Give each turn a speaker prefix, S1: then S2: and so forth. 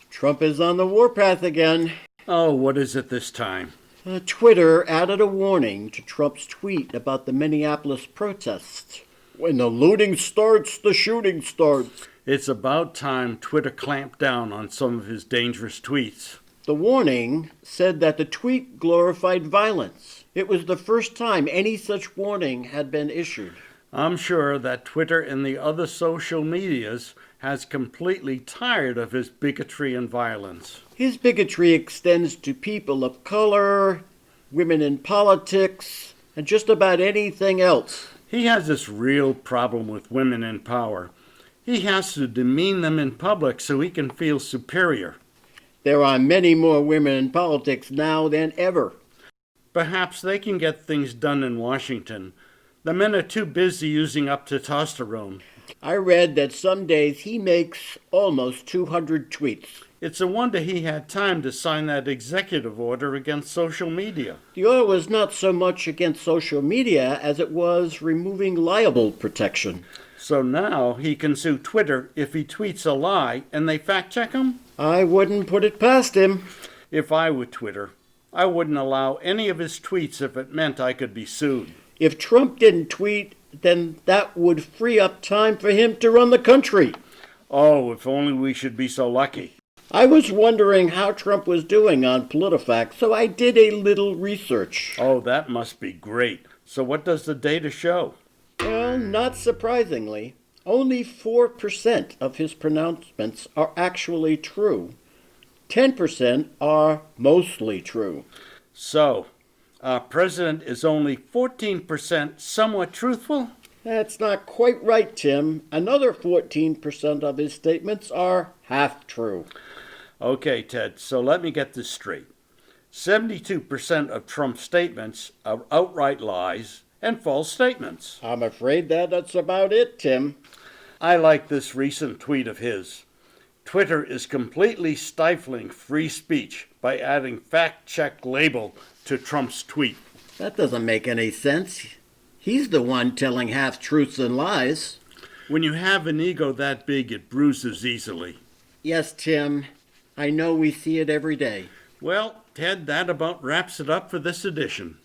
S1: Trump is on the warpath again.
S2: Oh, what is it this time?
S1: Twitter added a warning to Trump's tweet about the Minneapolis protests. When the looting starts, the shooting starts.
S2: It's about time Twitter clamped down on some of his dangerous tweets.
S1: The warning said that the tweet glorified violence. It was the first time any such warning had been issued.
S2: I'm sure that Twitter and the other social medias has completely tired of his bigotry and violence.
S1: His bigotry extends to people of color, women in politics, and just about anything else.
S2: He has this real problem with women in power. He has to demean them in public so he can feel superior.
S1: There are many more women in politics now than ever.
S2: Perhaps they can get things done in Washington. The men are too busy using up testosterone.
S1: I read that some days he makes almost 200 tweets.
S2: It's a wonder he had time to sign that executive order against social media.
S1: The order was not so much against social media as it was removing libel protection.
S2: So now he can sue Twitter if he tweets a lie and they fact check him?
S1: I wouldn't put it past him.
S2: If I were Twitter, I wouldn't allow any of his tweets if it meant I could be sued.
S1: If Trump didn't tweet, then that would free up time for him to run the country.
S2: Oh, if only we should be so lucky.
S1: I was wondering how Trump was doing on PolitiFact, so I did a little research.
S2: Oh, that must be great. So what does the data show?
S1: Well, not surprisingly, only 4% of his pronouncements are actually true. 10% are mostly true.
S2: So, our president is only 14% somewhat truthful?
S1: That's not quite right, Tim. Another 14% of his statements are half true.
S2: Okay, Ted, so let me get this straight. 72% of Trump's statements are outright lies and false statements.
S1: I'm afraid that's about it, Tim.
S2: I like this recent tweet of his. Twitter is completely stifling free speech by adding fact-check label to Trump's tweet.
S1: That doesn't make any sense. He's the one telling half-truths and lies.
S2: When you have an ego that big, it bruises easily.
S1: Yes, Tim. I know we see it every day.
S2: Well, Ted, that about wraps it up for this edition.